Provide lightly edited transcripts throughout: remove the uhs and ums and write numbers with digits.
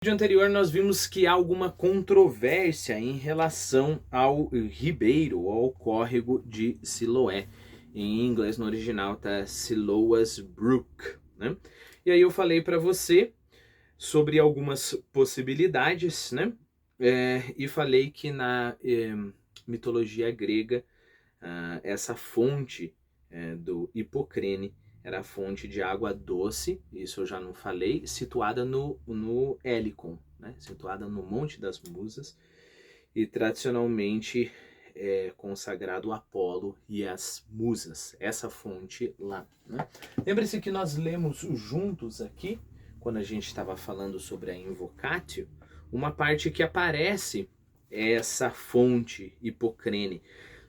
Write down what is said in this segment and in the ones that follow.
No vídeo anterior nós vimos que há alguma controvérsia em relação ao ribeiro, ou ao córrego de Siloé. Em inglês, no original, tá Siloa's Brook, né? E aí eu falei para você sobre algumas possibilidades, né? E falei que na mitologia grega, essa fonte do Hipocrene era a fonte de água doce, isso eu já não falei, situada no Helicon, né? Situada no Monte das Musas, e tradicionalmente consagrado a Apolo e as musas, essa fonte lá, né? Lembre-se que nós lemos juntos aqui, quando a gente estava falando sobre a Invocatio, uma parte que aparece essa fonte Hipocrene.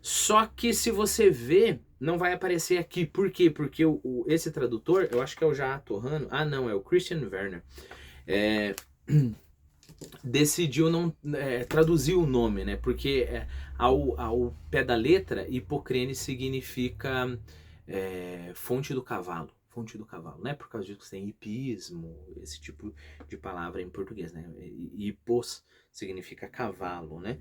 Só que se você vê, não vai aparecer aqui. Por quê? Porque esse tradutor, eu acho que é o Jaá Torrano, não, é o Christian Werner, decidiu não traduzir o nome, né? Porque ao pé da letra, Hipocrene significa fonte do cavalo. Fonte do cavalo, né? Por causa disso que tem hipismo, esse tipo de palavra em português, né? Hipos significa cavalo, né?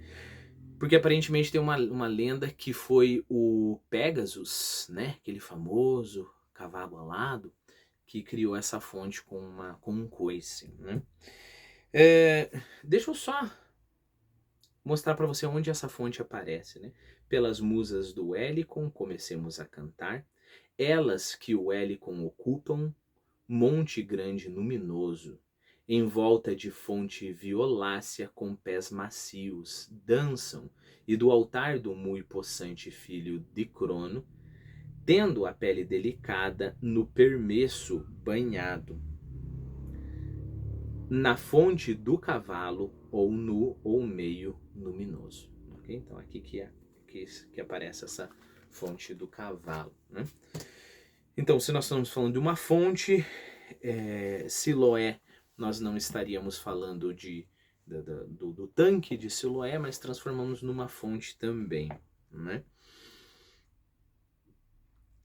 Porque aparentemente tem uma lenda que foi o Pégasus, né? Aquele famoso cavalo alado, que criou essa fonte com um coice, né? Deixa eu só mostrar para você onde essa fonte aparece, né? Pelas musas do Helicon, comecemos a cantar. Elas que o Helicon ocupam, monte grande luminoso, em volta de fonte violácea com pés macios, dançam, e do altar do mui possante filho de Crono, tendo a pele delicada no permesso banhado, na fonte do cavalo ou no ou meio luminoso. Okay? Então aqui que aparece essa fonte do cavalo, né? Então, se nós estamos falando de uma fonte, Siloé, nós não estaríamos falando do tanque de Siloé, mas transformamos numa fonte também, né?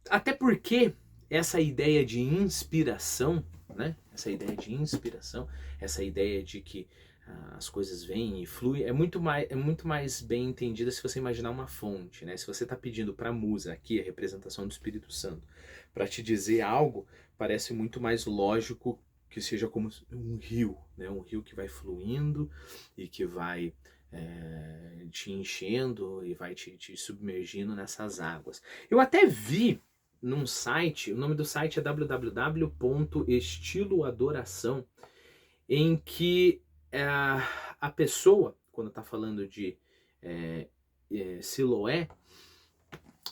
Até porque essa ideia de inspiração, né? Essa ideia de que as coisas vêm e fluem, é muito mais bem entendida se você imaginar uma fonte, né? Se você está pedindo para a musa, aqui a representação do Espírito Santo, para te dizer algo, parece muito mais lógico que seja como um rio, né? Um rio que vai fluindo e que vai te enchendo e vai te submergindo nessas águas. Eu até vi num site, o nome do site é www.estiloadoração, em que a pessoa, quando está falando de Siloé,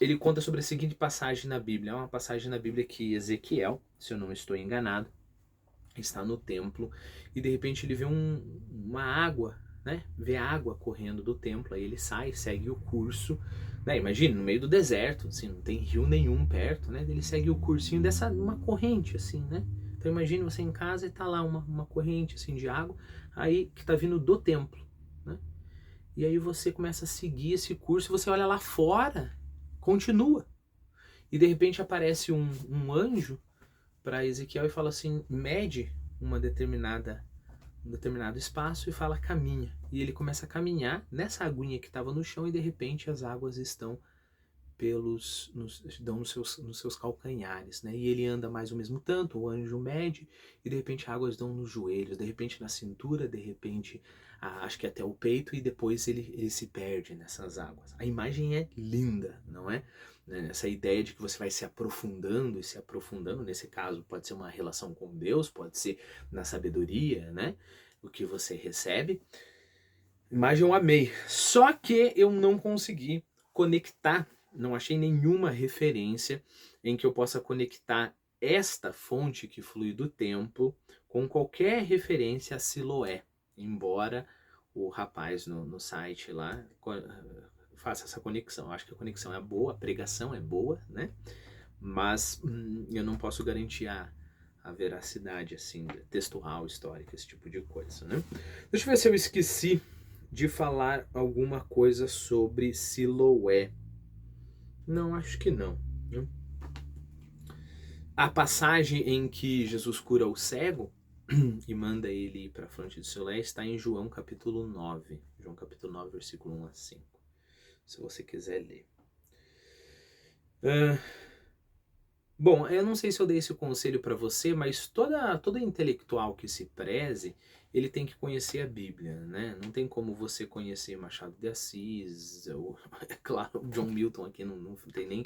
ele conta sobre a seguinte passagem na Bíblia. É uma passagem na Bíblia que Ezequiel, se eu não estou enganado, está no templo e de repente ele vê uma água, né? Vê a água correndo do templo, aí ele sai, segue o curso, né? Imagina, no meio do deserto, assim, não tem rio nenhum perto, né? Ele segue o cursinho dessa uma corrente, assim, né? Então imagine você em casa e tá lá uma corrente assim de água, aí que tá vindo do templo, né? E aí você começa a seguir esse curso, você olha lá fora, continua. E de repente aparece um anjo para Ezequiel e fala assim, mede um determinado espaço e fala caminha. E ele começa a caminhar nessa aguinha que estava no chão e de repente as águas estão dão nos seus calcanhares, né? E ele anda mais o mesmo tanto, o anjo mede e de repente as águas dão nos joelhos, de repente na cintura, de repente acho que até o peito e depois ele se perde nessas águas. A imagem é linda, não é? Essa ideia de que você vai se aprofundando e se aprofundando, nesse caso pode ser uma relação com Deus, pode ser na sabedoria, né? O que você recebe. Imagem eu amei, só que eu não consegui conectar, não achei nenhuma referência em que eu possa conectar esta fonte que flui do templo com qualquer referência a Siloé, embora o rapaz no site lá faça essa conexão. Eu acho que a conexão é boa, a pregação é boa, né? Mas eu não posso garantir a veracidade assim, textual, histórica, esse tipo de coisa, né? Deixa eu ver se eu esqueci de falar alguma coisa sobre Siloé. Não, acho que não. A passagem em que Jesus cura o cego, e manda ele ir para a fronte do seu leste, está em João capítulo 9. João capítulo 9, versículo 1 a 5. Se você quiser ler. Bom, eu não sei se eu dei esse conselho para você, mas todo intelectual que se preze, ele tem que conhecer a Bíblia, né? Não tem como você conhecer Machado de Assis, ou, é claro, John Milton aqui não tem nem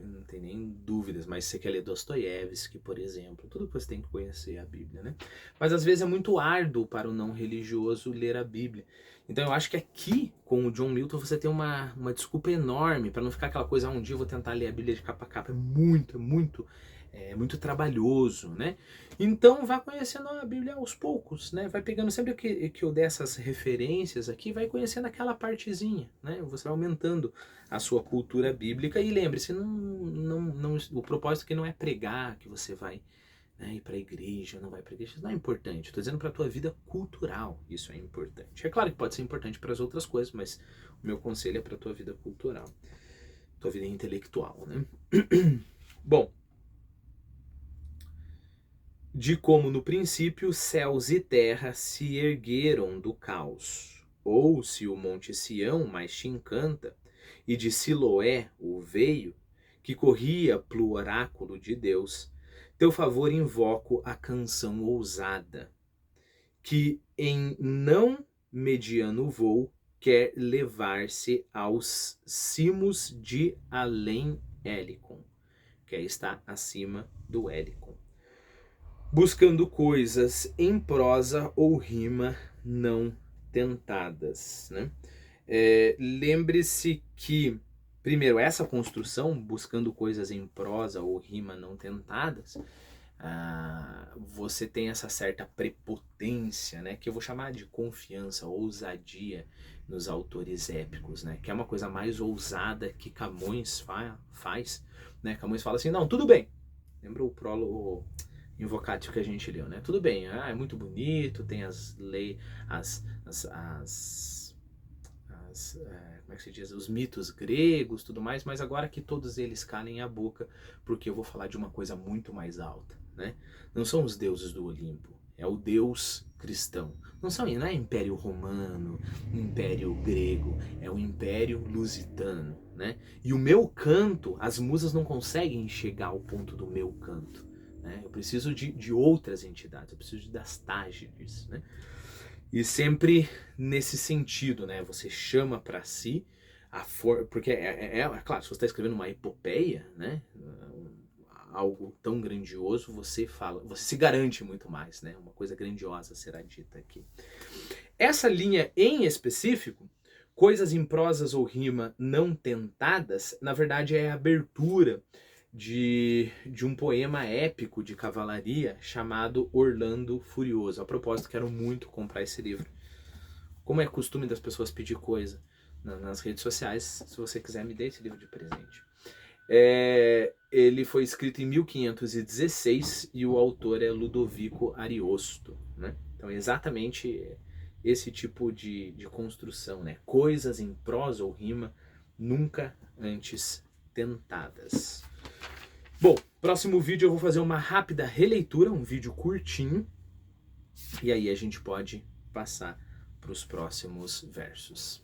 não tem nem dúvidas, mas você quer ler Dostoiévski, por exemplo, tudo que você tem que conhecer é a Bíblia, né? Mas às vezes é muito árduo para o não religioso ler a Bíblia. Então eu acho que aqui, com o John Milton, você tem uma desculpa enorme para não ficar aquela coisa, um dia eu vou tentar ler a Bíblia de capa a capa. É muito trabalhoso, né? Então vá conhecendo a Bíblia aos poucos, né? Vai pegando sempre que eu der essas referências aqui, vai conhecendo aquela partezinha, né? Você vai aumentando a sua cultura bíblica e lembre-se, o propósito aqui não é pregar que você vai, né, ir para a igreja, não vai para a igreja, isso não é importante. Estou dizendo para a tua vida cultural, isso é importante. É claro que pode ser importante para as outras coisas, mas o meu conselho é para a tua vida cultural, tua vida intelectual, né? Bom, de como no princípio céus e terra se ergueram do caos, ou se o monte Sião mais te encanta, e de Siloé o veio, que corria pelo oráculo de Deus, teu favor invoco a canção ousada, que em não mediano voo quer levar-se aos cimos de além Helicon, que está acima do Helicon, buscando coisas em prosa ou rima não tentadas, né? Lembre-se que, primeiro, essa construção, buscando coisas em prosa ou rima não tentadas, você tem essa certa prepotência, né, que eu vou chamar de confiança, ousadia nos autores épicos, né, que é uma coisa mais ousada que Camões faz, né? Camões fala assim, não, tudo bem, lembra o prólogo invocatio que a gente leu, né? Tudo bem, é muito bonito, tem as leis, como é que se diz? Os mitos gregos, tudo mais, mas agora que todos eles calem a boca, porque eu vou falar de uma coisa muito mais alta, né? Não são os deuses do Olimpo, é o Deus cristão. Não é Império Romano, Império Grego, é o Império Lusitano, né? E o meu canto, as musas não conseguem chegar ao ponto do meu canto, né? Eu preciso de outras entidades, eu preciso das Tágides, né? E sempre nesse sentido, né? Você chama para si porque claro, se você está escrevendo uma epopeia, né? Algo tão grandioso, você se garante muito mais, né? Uma coisa grandiosa será dita aqui. Essa linha em específico, coisas em prosas ou rima não tentadas, na verdade é a abertura de um poema épico de cavalaria chamado Orlando Furioso. A propósito, quero muito comprar esse livro. Como é costume das pessoas pedir coisa nas redes sociais, se você quiser me dê esse livro de presente. Ele foi escrito em 1516 e o autor é Ludovico Ariosto, né? Então é exatamente esse tipo de construção, né? Coisas em prosa ou rima nunca antes tentadas. Bom, próximo vídeo eu vou fazer uma rápida releitura, um vídeo curtinho, e aí a gente pode passar para os próximos versos.